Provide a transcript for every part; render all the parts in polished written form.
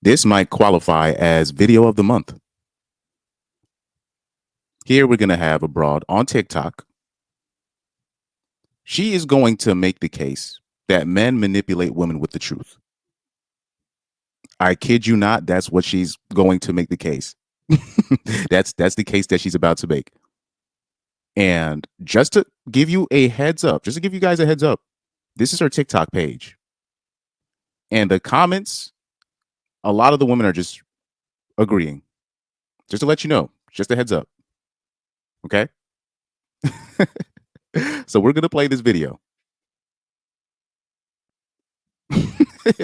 This might qualify as video of the month. Here we're going to have a broad on TikTok. She is going to make the case that men manipulate women with the truth. I kid you not, that's what she's going to make the case. That's the case that she's about to make. And just to give you a heads up, just to give you guys a heads up, this is her TikTok page. And the comments, a lot of the women are just agreeing. Just to let you know, just a heads up. Okay? So we're going to play this video.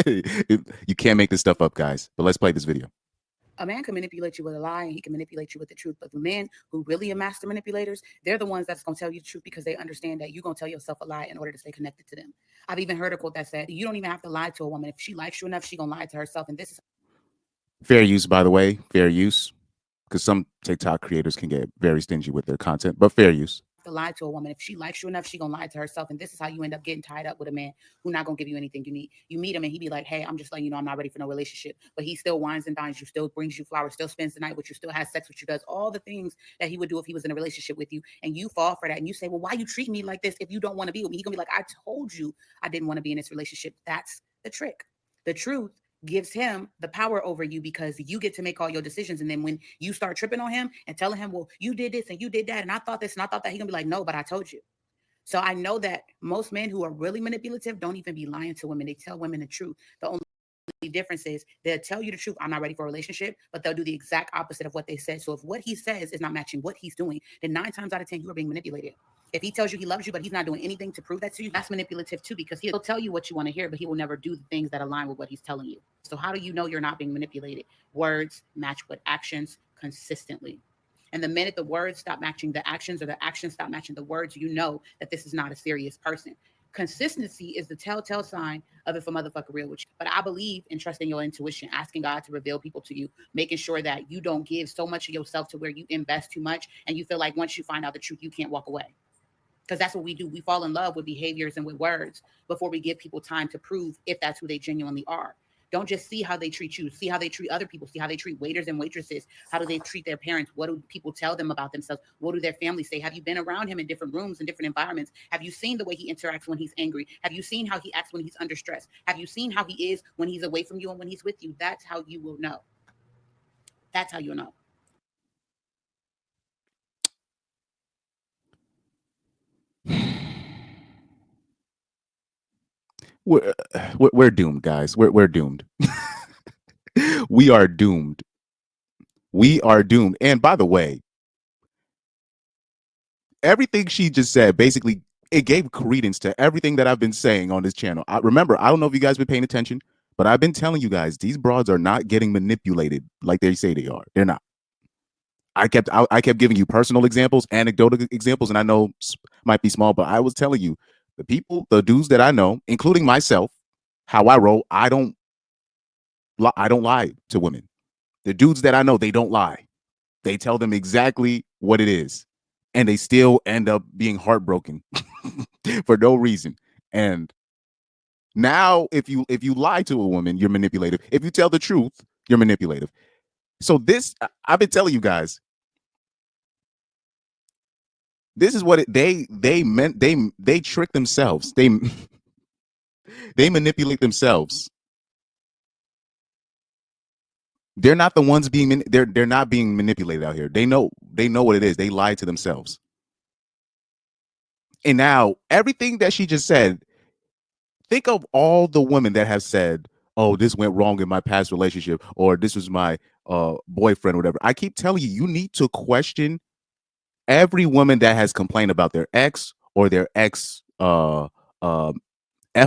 You can't make this stuff up, guys. But let's play this video. A man can manipulate you with a lie and he can manipulate you with the truth. But the men who really are master manipulators, they're the ones that's going to tell you the truth because they understand that you're going to tell yourself a lie in order to stay connected to them. I've even heard a quote that said, you don't even have to lie to a woman. If she likes you enough, she's going to lie to herself. And this is fair use, by the way, fair use. Because some TikTok creators can get very stingy with their content, but fair use. To lie to a woman. If she likes you enough, she's gonna lie to herself. And this is how you end up getting tied up with a man who's not gonna give you anything you need. You meet him and he be like, hey, I'm just letting you know I'm not ready for no relationship. But he still wines and dines you, still brings you flowers, still spends the night with you, still has sex with you, does all the things that he would do if he was in a relationship with you. And you fall for that and you say, well, why you treat me like this if you don't want to be with me? He's gonna be like, I told you I didn't want to be in this relationship. That's the trick. The truth gives him the power over you because you get to make all your decisions. And then when you start tripping on him and telling him, well, you did this and you did that, and I thought this and I thought that, he's gonna be like, no, but I told you. So I know that most men who are really manipulative don't even be lying to women. They tell women the truth. The only difference is they'll tell you the truth, I'm not ready for a relationship, but they'll do the exact opposite of what they said. So if what he says is not matching what he's doing, then 9 times out of 10 you are being manipulated. If he tells you he loves you, but he's not doing anything to prove that to you, that's manipulative too, because he'll tell you what you want to hear, but he will never do the things that align with what he's telling you. So how do you know you're not being manipulated? Words match with actions consistently. And the minute the words stop matching the actions or the actions stop matching the words, you know that this is not a serious person. Consistency is the telltale sign of if a motherfucker real with you. But I believe in trusting your intuition, asking God to reveal people to you, making sure that you don't give so much of yourself to where you invest too much and you feel like once you find out the truth, you can't walk away. Because that's what we do. We fall in love with behaviors and with words before we give people time to prove if that's who they genuinely are. Don't just see how they treat you. See how they treat other people. See how they treat waiters and waitresses. How do they treat their parents? What do people tell them about themselves? What do their families say? Have you been around him in different rooms and different environments? Have you seen the way he interacts when he's angry? Have you seen how he acts when he's under stress? Have you seen how he is when he's away from you and when he's with you? That's how you will know. That's how you'll know. We're doomed, guys. We're doomed. We are doomed. We are doomed. And by the way, everything she just said basically it gave credence to everything that I've been saying on this channel. Remember, I don't know if you guys been paying attention, but I've been telling you guys these broads are not getting manipulated like they say they are. They're not. I kept giving you personal examples, anecdotal examples, and I know might be small, but I was telling you the dudes that I know, including myself, how I roll. I don't lie to women. The dudes that I know, they don't lie. They tell them exactly what it is, and they still end up being heartbroken for no reason. And now, if you lie to a woman, you're manipulative. If you tell the truth, you're manipulative. So I've been telling you guys. This is what they meant. They trick themselves. They manipulate themselves. They're not the ones being they're not being manipulated out here. They know what it is. They lie to themselves. And now everything that she just said, think of all the women that have said, "Oh, this went wrong in my past relationship," or "This was my boyfriend," or whatever. I keep telling you, you need to question every woman that has complained about their ex or their ex F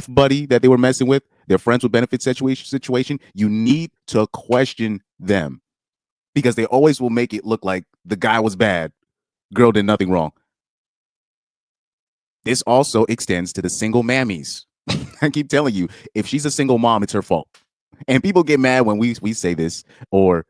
buddy that they were messing with, their friends with benefit situation. You need to question them because they always will make it look like the guy was bad, girl did nothing wrong. This also extends to the single mammies. I keep telling you, if she's a single mom, it's her fault. And people get mad when we say this, or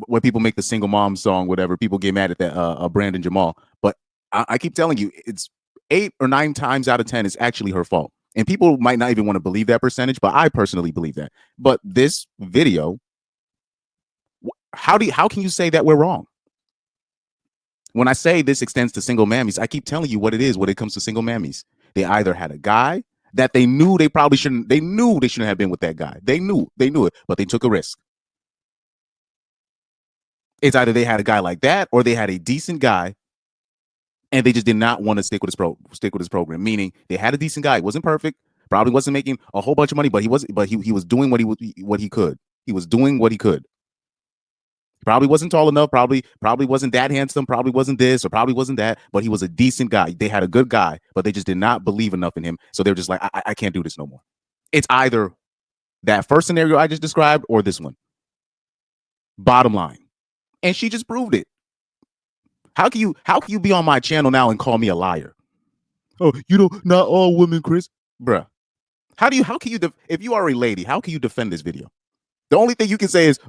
when people make the single mom song, whatever. People get mad at that Brandon Jamal. But I keep telling you, it's 8 or 9 times out of 10 is actually her fault. And people might not even want to believe that percentage, but I personally believe that. But this video how can you say that we're wrong? When I say this extends to single mammies, I keep telling you what it is when it comes to single mammies. They either had a guy that they knew they probably shouldn't, they knew they shouldn't have been with that guy. They knew it, but they took a risk. It's either they had a guy like that or they had a decent guy and they just did not want to stick with his program. Meaning they had a decent guy. He wasn't perfect, probably wasn't making a whole bunch of money, but he was doing what he could. He was doing what he could. Probably wasn't tall enough, probably wasn't that handsome, probably wasn't this or probably wasn't that, but he was a decent guy. They had a good guy, but they just did not believe enough in him. So they're just like, I can't do this no more. It's either that first scenario I just described or this one. Bottom line. And she just proved it. How can you be on my channel now and call me a liar? Oh, not all women, Chris. Bruh. How can you if you are a lady, how can you defend this video? The only thing you can say is,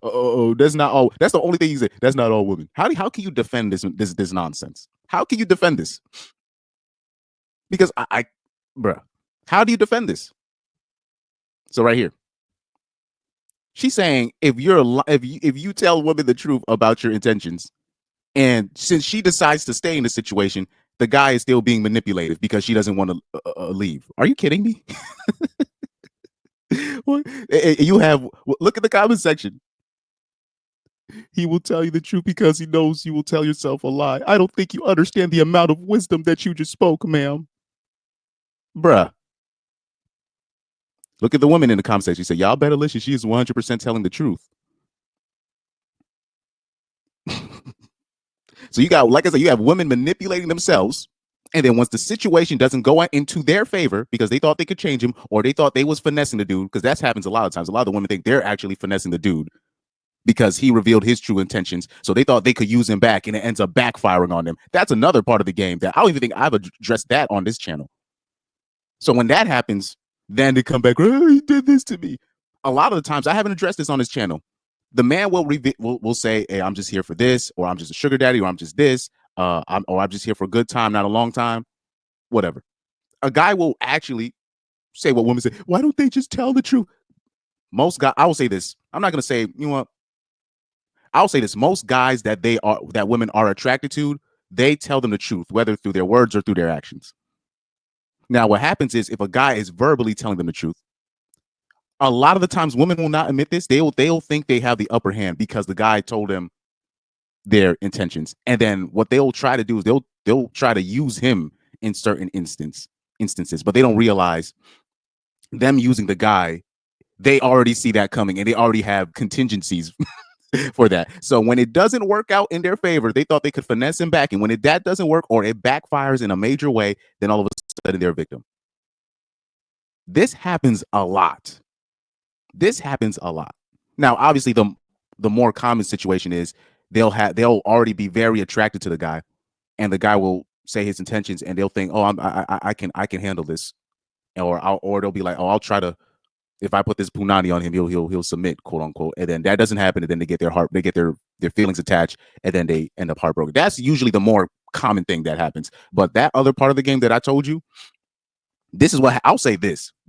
that's not all. That's the only thing you can say. That's not all women. How can you defend this nonsense? How can you defend this? Because bruh, how do you defend this? So right here, she's saying if you tell women the truth about your intentions, and since she decides to stay in the situation, the guy is still being manipulative because she doesn't want to leave. Are you kidding me? You have look at the comment section. He will tell you the truth because he knows you will tell yourself a lie. I don't think you understand the amount of wisdom that you just spoke, ma'am. Bruh. Look at the women in the comment section. She said, y'all better listen. She is 100% telling the truth. So you got, like I said, you have women manipulating themselves. And then once the situation doesn't go into their favor because they thought they could change him or they thought they was finessing the dude, because that happens a lot of times. A lot of the women think they're actually finessing the dude because he revealed his true intentions. So they thought they could use him back and it ends up backfiring on them. That's another part of the game that I don't even think I've addressed that on this channel. So when that happens, then they come back, oh, he did this to me. A lot of the times, I haven't addressed this on this channel. The man will say, hey, I'm just here for this, or I'm just a sugar daddy, or I'm just this, I'm just here for a good time, not a long time, whatever. A guy will actually say what women say. Why don't they just tell the truth? Most guys, I will say this. I'm not going to say, you know what? I'll say this. Most guys that women are attracted to, they tell them the truth, whether through their words or through their actions. Now, what happens is if a guy is verbally telling them the truth, a lot of the times women will not admit this. They'll think they have the upper hand because the guy told them their intentions. And then what they'll try to do is they'll try to use him in certain instances, but they don't realize them using the guy. They already see that coming and they already have contingencies for that. So when it doesn't work out in their favor, they thought they could finesse him back. And when that doesn't work or it backfires in a major way, then all of a sudden they're a victim. This happens a lot. Now, obviously, the more common situation is they'll already be very attracted to the guy, and the guy will say his intentions, and they'll think, oh, I can handle this, or they'll be like, oh, I'll try to. If I put this punani on him, he'll submit, quote unquote, and then that doesn't happen, and then they get their feelings attached, and then they end up heartbroken. That's usually the more common thing that happens. But that other part of the game that I told you, this is what I'll say.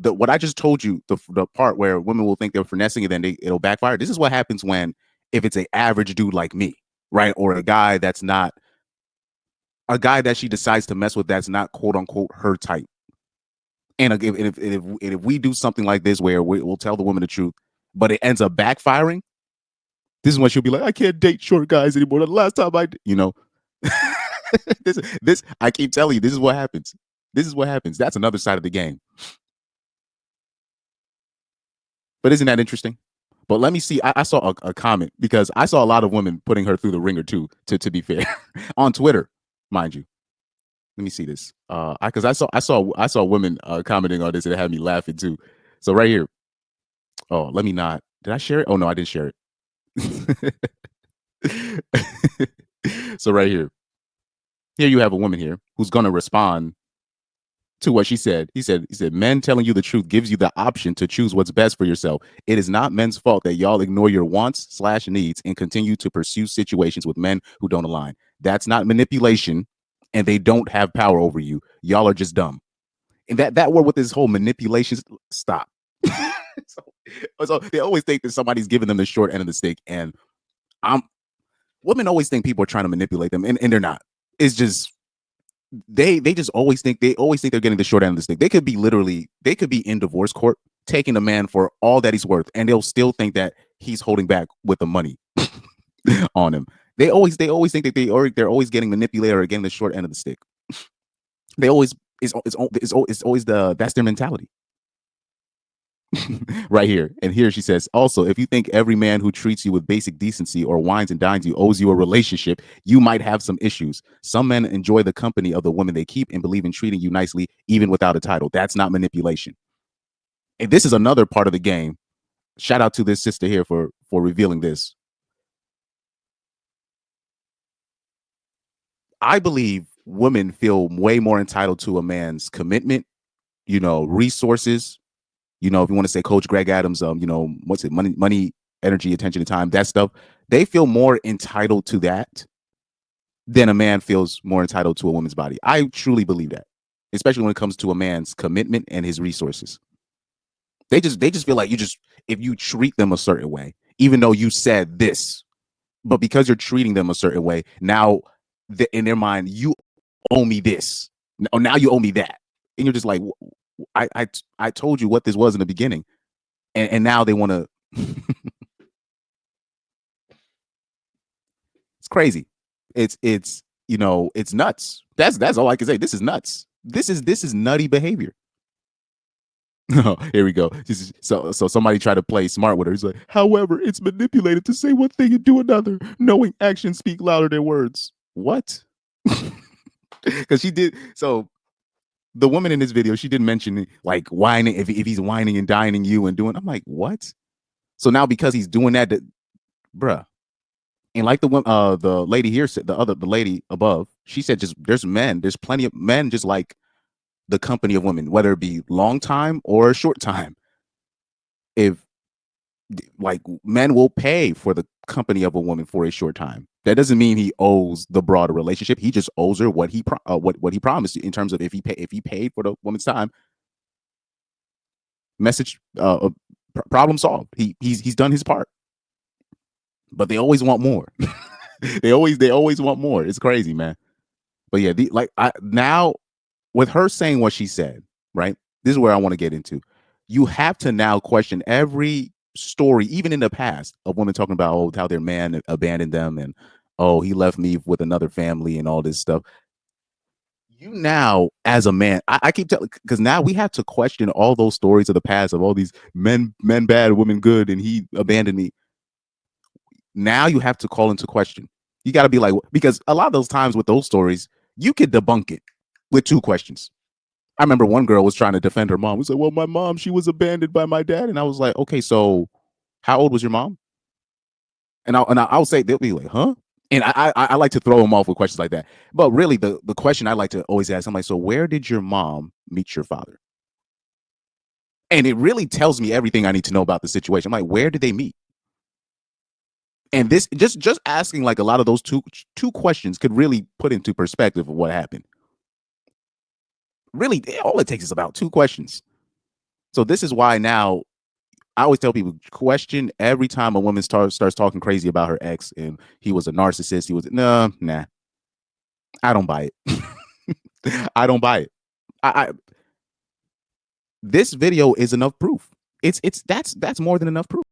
What I just told you, the part where women will think they're finessing and then it'll backfire. This is what happens if it's an average dude like me, right, or a guy that's not a guy that she decides to mess with that's not, quote unquote, her type. And if we do something like this where we'll tell the woman the truth, but it ends up backfiring, this is when she'll be like, I can't date short guys anymore. The last time this I keep telling you, this is what happens. That's another side of the game. But isn't that interesting? But let me see. I saw a comment because I saw a lot of women putting her through the ringer too, to be fair, on Twitter, mind you. Let me see this. Because I saw women commenting on this and it had me laughing too. So right here. Oh, let me not. Did I share it? Oh no, I didn't share it. So right here. Here you have a woman here who's gonna respond to what she said. He said, men telling you the truth gives you the option to choose what's best for yourself. It is not men's fault that y'all ignore your wants/needs and continue to pursue situations with men who don't align. That's not manipulation, and they don't have power over you. Y'all are just dumb. And that word with this whole manipulation, stop. So they always think that somebody's giving them the short end of the stick, and women always think people are trying to manipulate them, and they're not. It's just they just always think they're getting the short end of the stick. They could be in divorce court taking a man for all that he's worth, and they'll still think that he's holding back with the money on him. They always think that they're always getting manipulated or getting the short end of the stick. They always it's always that's their mentality. Right here. And here she says, also, if you think every man who treats you with basic decency or wines and dines you owes you a relationship, you might have some issues. Some men enjoy the company of the women they keep and believe in treating you nicely, even without a title. That's not manipulation. And this is another part of the game. Shout out to this sister here for revealing this. I believe women feel way more entitled to a man's commitment, resources. If you want to say Coach Greg Adams, what's it? Money, energy, attention, and time, that stuff. They feel more entitled to that than a man feels more entitled to a woman's body. I truly believe that, especially when it comes to a man's commitment and his resources. They just feel like if you treat them a certain way, even though you said this, but because you're treating them a certain way, now in their mind, you owe me this. Now you owe me that. And you're just like, I told you what this was in the beginning. And now they want to. It's crazy. It's nuts. That's all I can say. This is nuts. This is nutty behavior. Here we go. So somebody tried to play smart with her. He's like, however, it's manipulated to say one thing and do another, knowing actions speak louder than words. What? Because she did. So the woman in this video, she did mention like whining, if he's whining and dining you and doing. I'm like, what? So now because he's doing that, bruh. And like the lady here said, the lady above, she said, there's plenty of men just like the company of women, whether it be long time or short time. If like men will pay for the company of a woman for a short time, that doesn't mean he owes the broader relationship. He just owes her what he promised in terms of if he paid for the woman's time. Message problem solved. He's done his part. But they always want more. they always want more. It's crazy, man. But yeah, now with her saying what she said, right? This is where I want to get into. You have to now question every story, even in the past, of women talking about how their man abandoned them and he left me with another family and all this stuff. You now, as a man, I keep telling, because now we have to question all those stories of the past of all these men bad, women good, and he abandoned me. Now you have to call into question. You got to be like, because a lot of those times with those stories, you could debunk it with two questions. I remember one girl was trying to defend her mom. We said, well, my mom, she was abandoned by my dad. And I was like, okay, so how old was your mom? And I'll say, they'll be like, huh? And I like to throw them off with questions like that. But really, the question I like to always ask, I'm like, so where did your mom meet your father? And it really tells me everything I need to know about the situation. I'm like, where did they meet? And this just asking like a lot of those two questions could really put into perspective of what happened. Really, all it takes is about two questions. So this is why now I always tell people, question every time a woman starts talking crazy about her ex and he was a narcissist. He was nah. I don't buy it. I don't buy it. This video is enough proof. That's more than enough proof.